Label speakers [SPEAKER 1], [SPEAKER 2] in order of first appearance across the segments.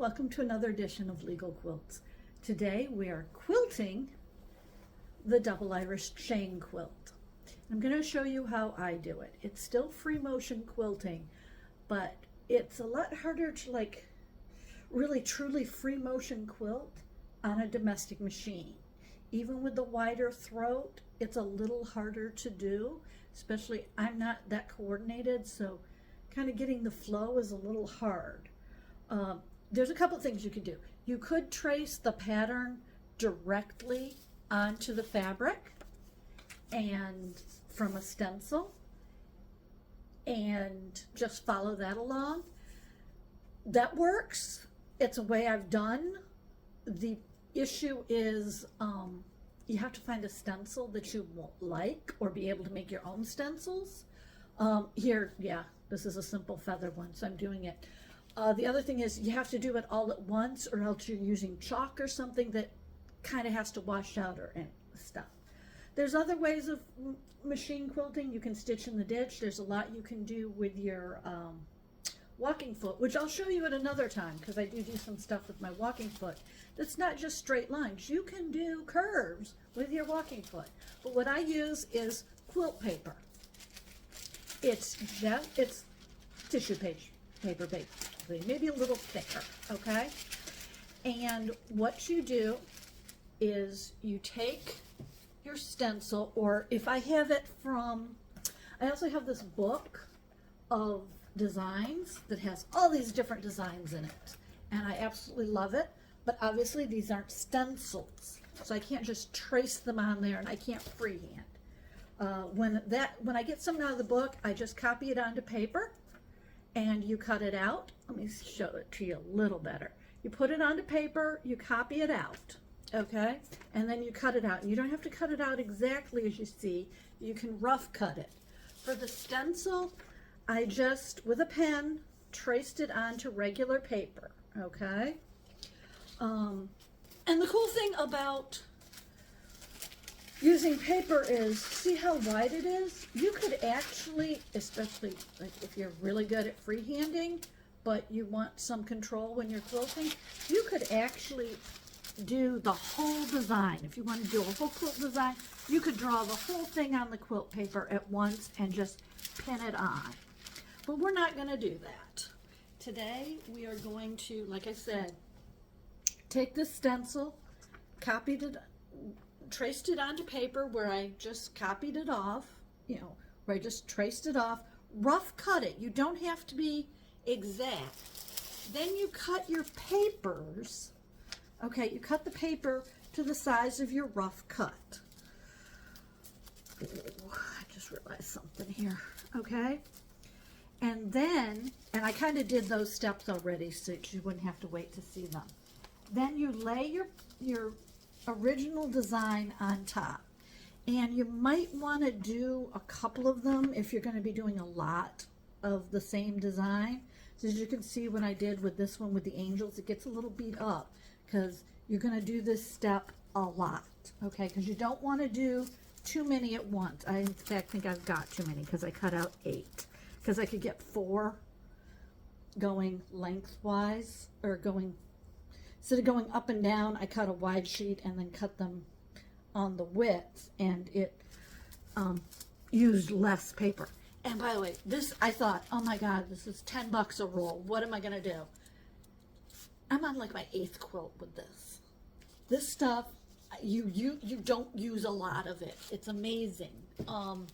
[SPEAKER 1] Welcome to another edition of Legal Quilts. Today we are quilting the Double Irish Chain Quilt. I'm going to show you how I do it. It's still free motion quilting, but it's a lot harder to really truly free motion quilt on a domestic machine. Even with the wider throat, it's a little harder to do, especially I'm not that coordinated, so kind of getting the flow is a little hard. There's a couple things you could do. You could trace the pattern directly onto the fabric and from a stencil and just follow that along. That works. It's a way I've done. The issue is you have to find a stencil that you won't like or be able to make your own stencils. This is a simple feather one, so I'm doing it. The other thing is you have to do it all at once, or else you're using chalk or something that kind of has to wash out or stuff. There's other ways of machine quilting. You can stitch in the ditch. There's a lot you can do with your walking foot, which I'll show you at another time because I do some stuff with my walking foot. That's not just straight lines. You can do curves with your walking foot. But what I use is quilt paper. It's tissue paper basically, maybe a little thicker, okay? And what you do is you take your stencil, or if I have it I also have this book of designs that has all these different designs in it, and I absolutely love it, but obviously these aren't stencils, so I can't just trace them on there, and I can't freehand. When I get something out of the book, I just copy it onto paper and you cut it out. Let me show it to you a little better. You put it onto paper, you copy it out, okay? And then you cut it out. You don't have to cut it out exactly as you see. You can rough cut it. For the stencil, I just, with a pen, traced it onto regular paper, okay? And the cool thing about using paper is, see how wide it is? You could actually, especially if you're really good at freehanding, but you want some control when you're quilting, you could actually do the whole design. If you want to do a whole quilt design, you could draw the whole thing on the quilt paper at once and just pin it on. But we're not going to do that. Today we are going to, like I said, take this stencil, traced it onto paper where I just copied it off, where I just traced it off, rough cut it. You don't have to be exact. Then you cut your papers, okay, you cut the paper to the size of your rough cut. Oh, I just realized something here, okay? And then, I kind of did those steps already so you wouldn't have to wait to see them. Then you lay your original design on top, and you might want to do a couple of them if you're going to be doing a lot of the same design. So as you can see what I did with this one with the angels, it gets a little beat up because you're going to do this step a lot, okay? Because you don't want to do too many at once. I in fact think I've got too many because I cut out 8, because I could get 4 going lengthwise, or instead of going up and down, I cut a wide sheet and then cut them on the width, and it used less paper. And by the way, this, I thought, oh my God, this is $10 a roll. What am I going to do? I'm on like my 8th quilt with this. This stuff, you don't use a lot of it. It's amazing. Again,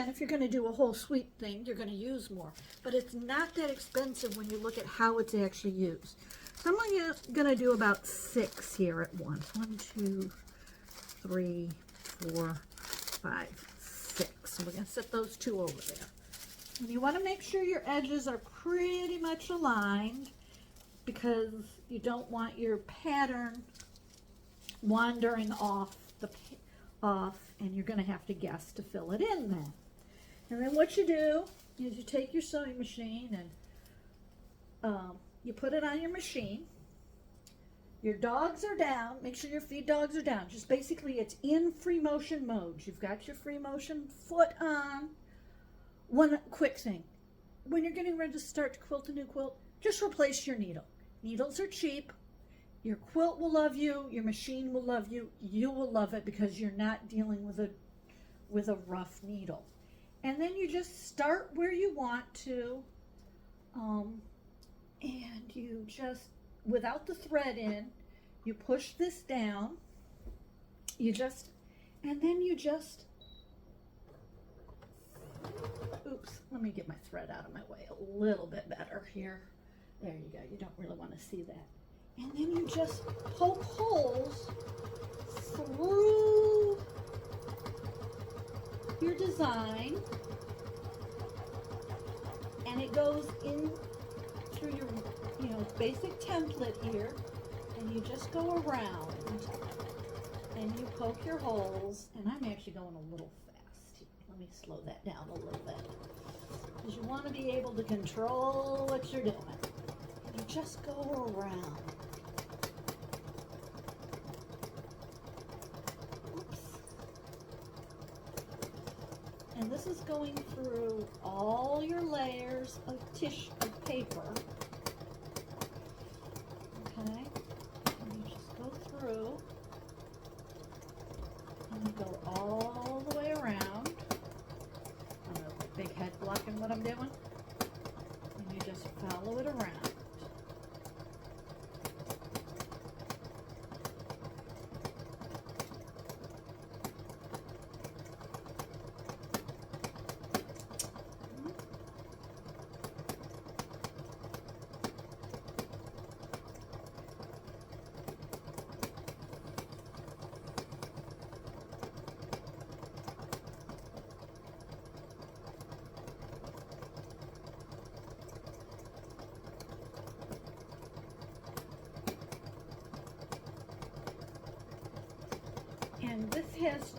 [SPEAKER 1] if you're going to do a whole sweep thing, you're going to use more. But it's not that expensive when you look at how it's actually used. So I'm going to do about 6 here at once. 1, 2, 3, 4, 5, 6. So we're going to set those 2 over there. And you want to make sure your edges are pretty much aligned, because you don't want your pattern wandering off, and you're going to have to guess to fill it in then. And then what you do is you take your sewing machine and you put it on your machine. Your dogs are down. Make sure your feed dogs are down. Just basically it's in free motion mode. You've got your free motion foot on. One quick thing. When you're getting ready to start to quilt a new quilt, just replace your needle. Needles are cheap. Your quilt will love you. Your machine will love you. You will love it because you're not dealing with a rough needle. And then you just start where you want to, and you just, without the thread in, you push this down, and then you just, oops, let me get my thread out of my way a little bit better here. There you go, you don't really want to see that. And then you just poke holes through your design, and it goes in through your, basic template here, and you just go around and you poke your holes. And I'm actually going a little fast here. Let me slow that down a little bit, because you want to be able to control what you're doing. You just go around. And this is going through all your layers of tissue, of paper. Okay? And you just go through, and you go all the way around. I don't know, big head blocking what I'm doing. And you just follow it around. And this has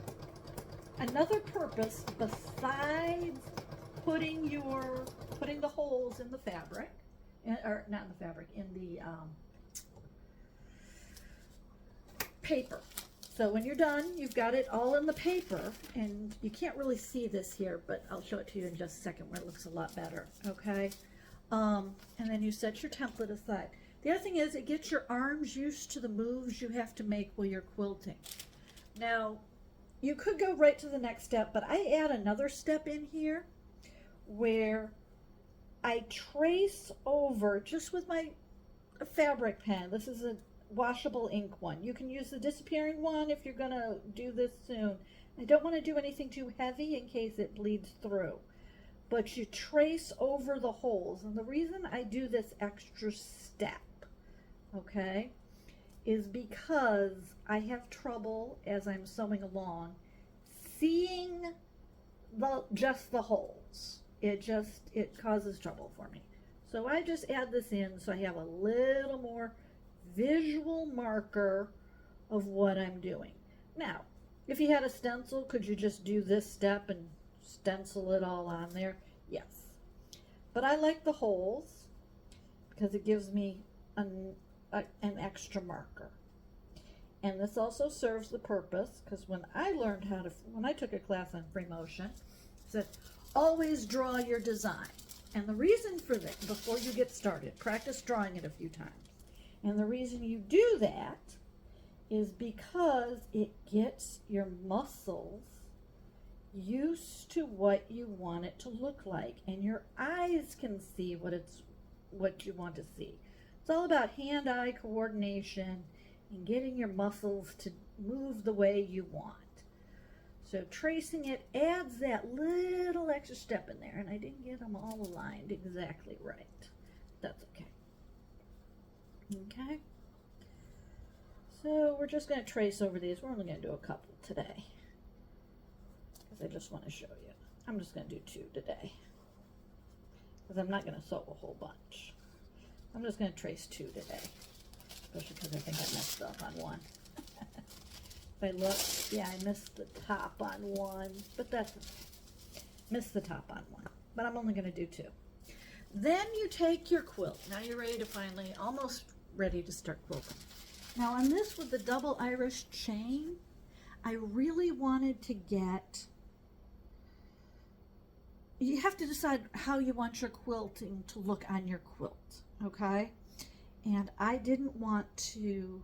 [SPEAKER 1] another purpose besides putting the holes in the fabric, or not in the fabric, in the paper. So when you're done, you've got it all in the paper, and you can't really see this here, but I'll show it to you in just a second where it looks a lot better, okay? And then you set your template aside. The other thing is, it gets your arms used to the moves you have to make while you're quilting. Now, you could go right to the next step, but I add another step in here where I trace over, just with my fabric pen. This is a washable ink one. You can use the disappearing one if you're going to do this soon. I don't want to do anything too heavy in case it bleeds through. But you trace over the holes. And the reason I do this extra step, okay, is because I have trouble as I'm sewing along seeing just the holes. It causes trouble for me. So I just add this in so I have a little more visual marker of what I'm doing. Now, if you had a stencil, could you just do this step and stencil it all on there? Yes. But I like the holes because it gives me an extra marker. And this also serves the purpose, because when I took a class on free motion, it said, always draw your design. And the reason for that, before you get started, practice drawing it a few times. And the reason you do that is because it gets your muscles used to what you want it to look like, and your eyes can see what you want to see. It's all about hand-eye coordination and getting your muscles to move the way you want. So tracing it adds that little extra step in there, and I didn't get them all aligned exactly right. That's okay. Okay. So we're just going to trace over these. We're only going to do a couple today, because I just want to show you. I'm just going to do 2 today, because I'm not going to sew a whole bunch. I'm just going to trace 2 today, especially because I think I messed up on one. If I look, yeah, I missed the top on one, but that's okay. Missed the top on one, but I'm only going to do 2. Then you take your quilt. Now you're ready to almost ready to start quilting. Now on this with the double Irish chain, I really wanted to get, you have to decide how you want your quilting to look on your quilt, okay? And I didn't want to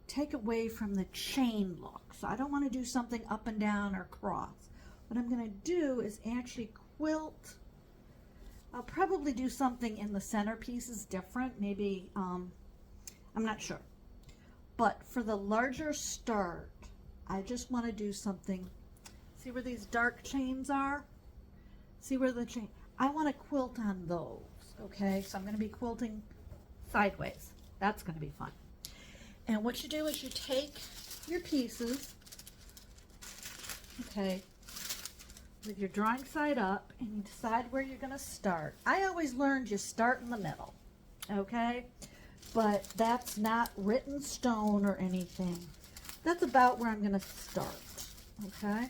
[SPEAKER 1] take away from the chain look. So I don't want to do something up and down or cross. What I'm going to do is actually quilt. I'll probably do something in the centerpieces different. Maybe, I'm not sure. But for the larger start, I just want to do something. See where these dark chains are? See where the chain, I want to quilt on those, okay? So I'm going to be quilting sideways. That's going to be fun. And what you do is you take your pieces, okay, with your drawing side up, and you decide where you're going to start. I always learned you start in the middle, okay? But that's not written stone or anything. That's about where I'm going to start, okay?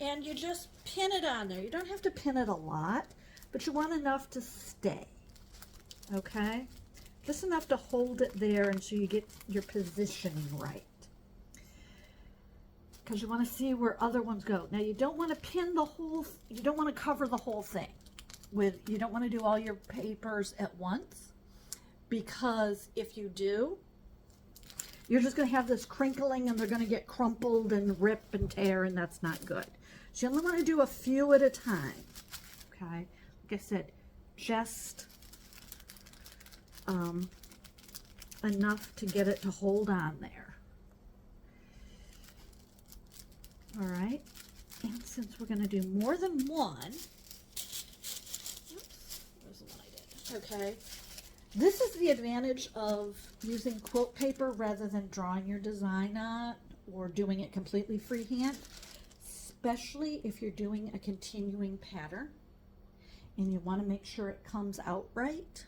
[SPEAKER 1] And you just pin it on there. You don't have to pin it a lot, but you want enough to stay, okay? Just enough to hold it there and so you get your positioning right. Because you want to see where other ones go. Now you don't want to pin the whole, you don't want to cover the whole thing with, you don't want to do all your papers at once, because if you do, you're just going to have this crinkling and they're going to get crumpled and rip and tear, and that's not good. So you only want to do a few at a time, okay? Like I said, just enough to get it to hold on there. All right, and since we're going to do more than one, oops, where's the one I did? Okay, this is the advantage of using quilt paper rather than drawing your design on or doing it completely freehand, especially if you're doing a continuing pattern and you want to make sure it comes out right.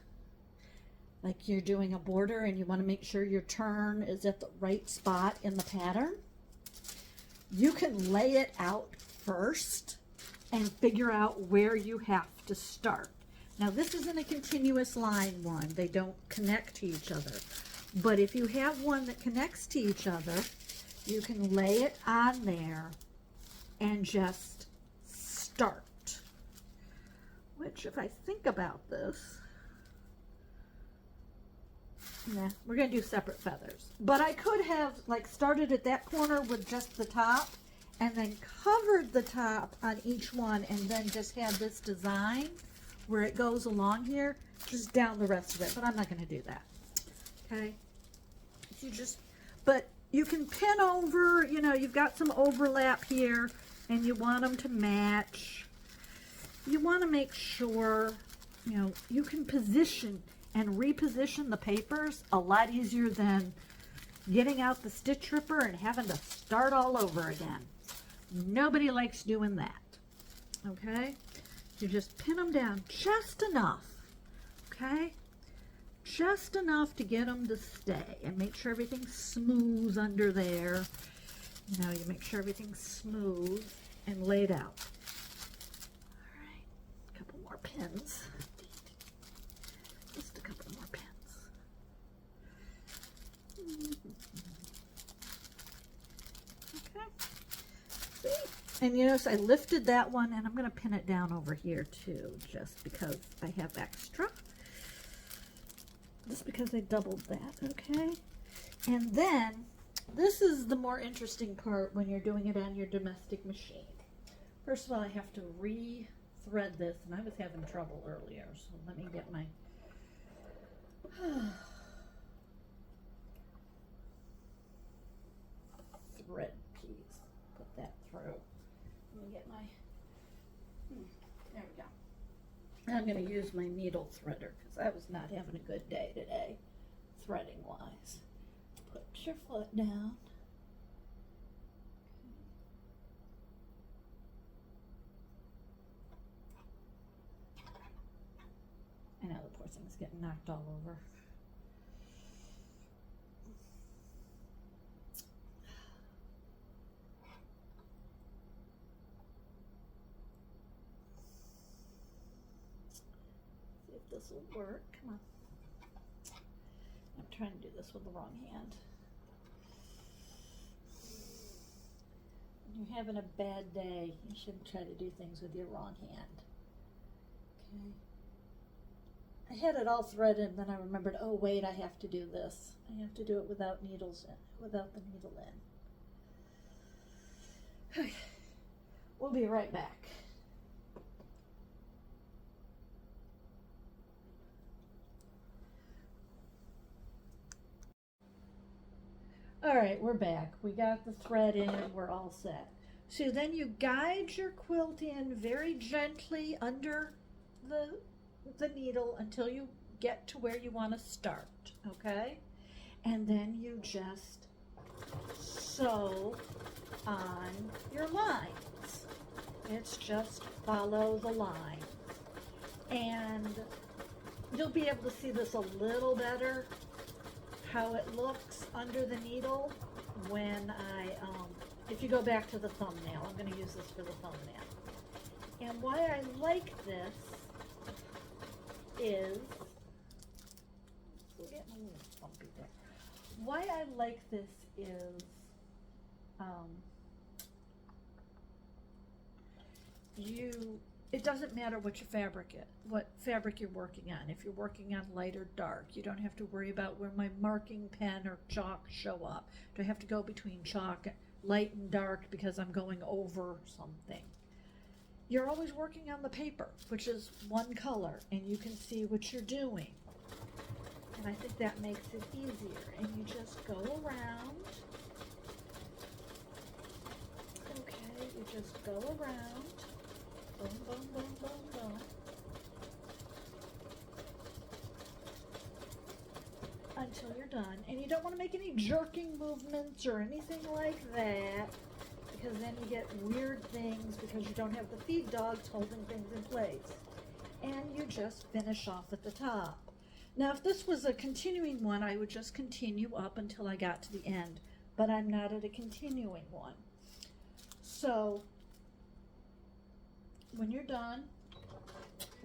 [SPEAKER 1] Like you're doing a border and you want to make sure your turn is at the right spot in the pattern. You can lay it out first and figure out where you have to start. Now this isn't a continuous line one. They don't connect to each other. But if you have one that connects to each other, you can lay it on there and just start. Which, if I think about this, nah, we're going to do separate feathers. But I could have like started at that corner with just the top and then covered the top on each one and then just had this design where it goes along here, just down the rest of it. But I'm not going to do that. Okay? You just, but you can pin over, you know, you've got some overlap here and you want them to match. You want to make sure, you know, you can position and reposition the papers a lot easier than getting out the stitch ripper and having to start all over again. Nobody likes doing that. Okay? You just pin them down just enough. Okay? Just enough to get them to stay and make sure everything's smooth under there. You know, you make sure everything's smooth and laid out. All right, a couple more pins. Just a couple more pins. Okay. See? And you notice I lifted that one and I'm going to pin it down over here too, just because I have extra. Just because I doubled that, okay? And then, this is the more interesting part when you're doing it on your domestic machine. First of all, I have to re-thread this, and I was having trouble earlier, so let me get my... thread piece. Put that through. Let me get my... there we go. I'm going to use my needle threader because I was not having a good day today, threading wise. Put your foot down. I know the poor thing's getting knocked all over. This will work. Come on. I'm trying to do this with the wrong hand. When you're having a bad day, you shouldn't try to do things with your wrong hand. I had it all threaded, and then I remembered, oh wait, I have to do this. I have to do it without needles in, without the needle in. Okay. We'll be right back. All right, we're back. We got the thread in, we're all set. So then you guide your quilt in very gently under the needle until you get to where you want to start, okay? And then you just sew on your lines. It's just follow the line. And you'll be able to see this a little better, how it looks under the needle when if you go back to the thumbnail. I'm going to use this for the thumbnail. And why I like this is, we're getting a little bumpy there. Why I like this is, it doesn't matter what fabric you're working on. If you're working on light or dark, you don't have to worry about where my marking pen or chalk show up. Do I have to go between chalk, light and dark because I'm going over something? You're always working on the paper, which is one color, and you can see what you're doing. And I think that makes it easier. And you just go around. Okay, you just go around. Boom, boom, boom, boom, boom. Until you're done. And you don't want to make any jerking movements or anything like that, because then you get weird things because you don't have the feed dogs holding things in place. And you just finish off at the top. Now, if this was a continuing one, I would just continue up until I got to the end, but I'm not at a continuing one. So when you're done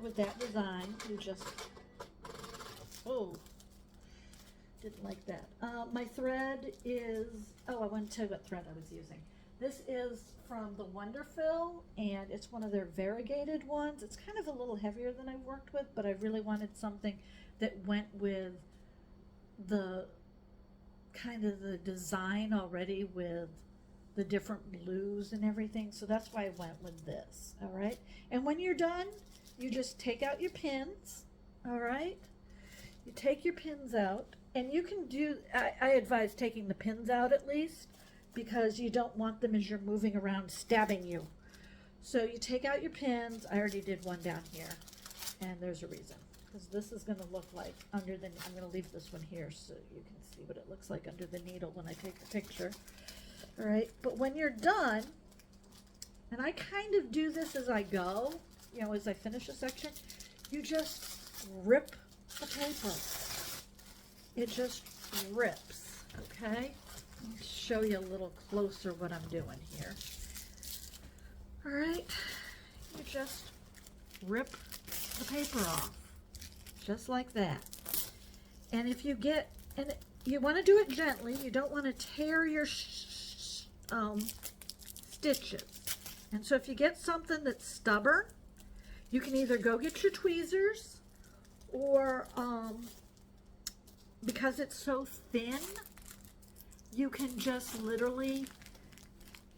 [SPEAKER 1] with that design, you just, oh, didn't like that. My thread is, I want to tell you what thread I was using. This is from the Wonderfill, and it's one of their variegated ones. It's kind of a little heavier than I've worked with, but I really wanted something that went with the kind of the design already with the different blues and everything. So that's why I went with this, all right? And when you're done, you just take out your pins, all right? You take your pins out, and you can do, I advise taking the pins out at least, because you don't want them as you're moving around stabbing you. So you take out your pins. I already did one down here, and there's a reason, because this is going to look like under the, I'm going to leave this one here so you can see what it looks like under the needle when I take the picture. All right, but when you're done, and I kind of do this as I go, you know, as I finish a section, you just rip the paper. It just rips, okay? Let me show you a little closer what I'm doing here. All right, you just rip the paper off, just like that. And if you get, and you want to do it gently, you don't want to tear your stitches. And so if you get something that's stubborn, you can either go get your tweezers, or because it's so thin, you can just literally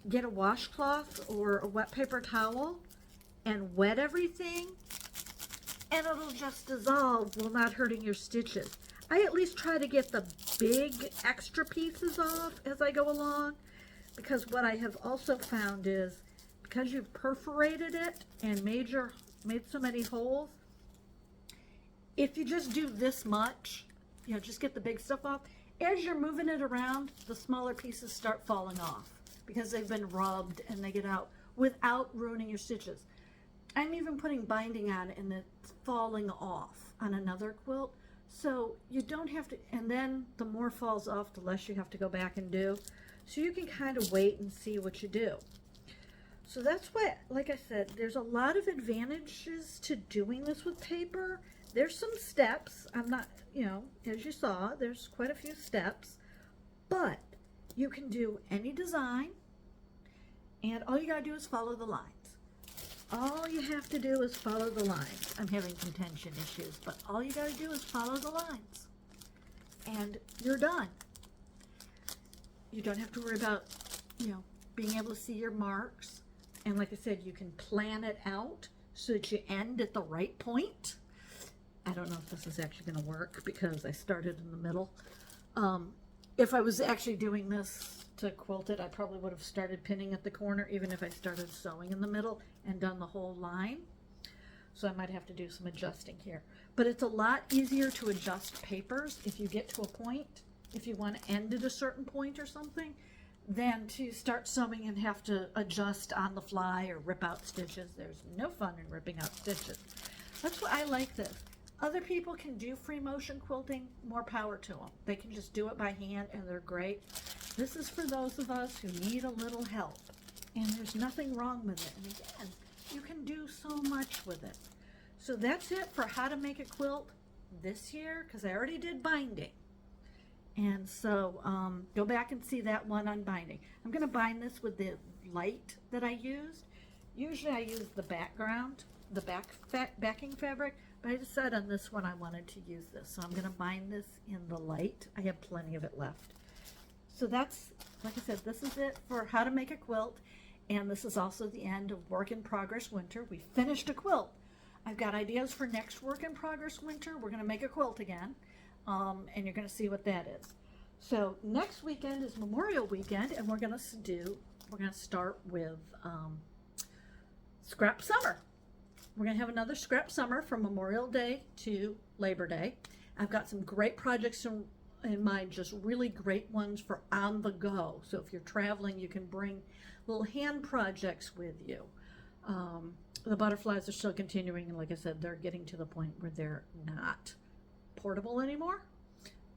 [SPEAKER 1] get a washcloth or a wet paper towel and wet everything, and it'll just dissolve while not hurting your stitches. I at least try to get the big extra pieces off as I go along, because what I have also found is, because you've perforated it and made so many holes, if you just do this much, you know, just get the big stuff off, as you're moving it around, the smaller pieces start falling off because they've been rubbed and they get out without ruining your stitches. I'm even putting binding on it and it's falling off on another quilt. So you don't have to, and then the more falls off, the less you have to go back and do. So you can kind of wait and see what you do. So that's why, like I said, there's a lot of advantages to doing this with paper. There's some steps. I'm not, you know, as you saw, there's quite a few steps, but you can do any design, and all you gotta do is follow the lines. all you have to do is follow the lines. I'm having some tension issues, but all you got to do is follow the lines. And you're done. You don't have to worry about, being able to see your marks. And like I said, you can plan it out so that you end at the right point. I don't know if this is actually going to work because I started in the middle. If I was actually doing this to quilt it, I probably would have started pinning at the corner, even if I started sewing in the middle and done the whole line. So I might have to do some adjusting here. But it's a lot easier to adjust papers if you get to a point, if you want to end at a certain point or something, than to start sewing and have to adjust on the fly or rip out stitches. There's no fun in ripping out stitches. That's why I like this. Other people can do free motion quilting, more power to them. They can just do it by hand and they're great. This is for those of us who need a little help. And there's nothing wrong with it. And again, you can do so much with it. So that's it for how to make a quilt this year, because I already did binding. And so go back and see that one on binding. I'm going to bind this with the light that I used. Usually I use the background, the backing fabric, but I decided on this one I wanted to use this. So I'm going to bind this in the light. I have plenty of it left. So that's, like I said, this is it for how to make a quilt. And this is also the end of Work in Progress Winter. We finished a quilt. I've got ideas for next Work in Progress Winter. We're going to make a quilt again. And you're going to see what that is. So next weekend is Memorial Weekend, and we're going to start with Scrap Summer. We're going to have another Scrap Summer from Memorial Day to Labor Day. I've got some great projects in mind, just really great ones for on the go. So if you're traveling, you can bring little hand projects with you. The butterflies are still continuing, and like I said, they're getting to the point where they're not portable anymore.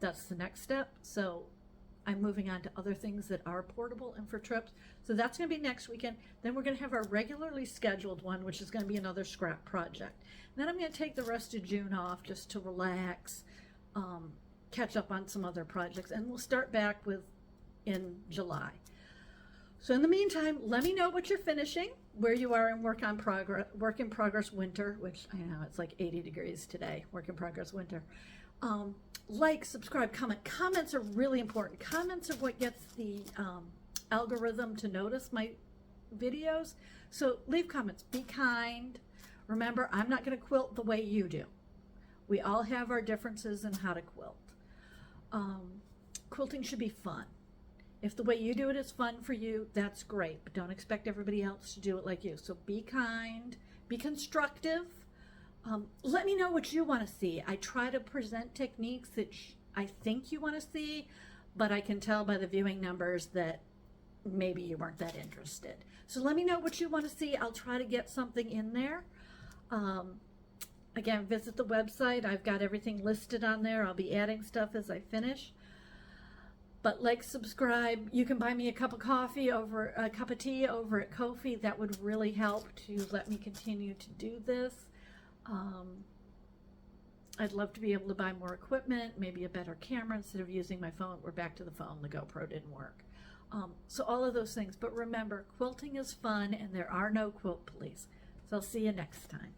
[SPEAKER 1] That's the next step. So I'm moving on to other things that are portable and for trips. So that's going to be next weekend. Then we're going to have our regularly scheduled one, which is going to be another scrap project. Then I'm going to take the rest of June off just to relax, catch up on some other projects, and we'll start back in July. So in the meantime, let me know what you're finishing, where you are in Work in Progress Winter, which I know it's like 80 degrees today, Work in Progress Winter. Like, subscribe, comment. Comments are really important. Comments are what gets the algorithm to notice my videos. So leave comments. Be kind. Remember, I'm not going to quilt the way you do. We all have our differences in how to quilt. Quilting should be fun. If the way you do it is fun for you, that's great, but don't expect everybody else to do it like you. So be kind, be constructive. Let me know what you want to see. I try to present techniques that I think you want to see, but I can tell by the viewing numbers that maybe you weren't that interested. So let me know what you want to see. I'll try to get something in there. Again, visit the website. I've got everything listed on there. I'll be adding stuff as I finish. But like, subscribe. You can buy me a cup of tea over at Ko-fi. That would really help to let me continue to do this. I'd love to be able to buy more equipment, maybe a better camera instead of using my phone. We're back to the phone. The GoPro didn't work. So all of those things. But remember, quilting is fun and there are no quilt police. So I'll see you next time.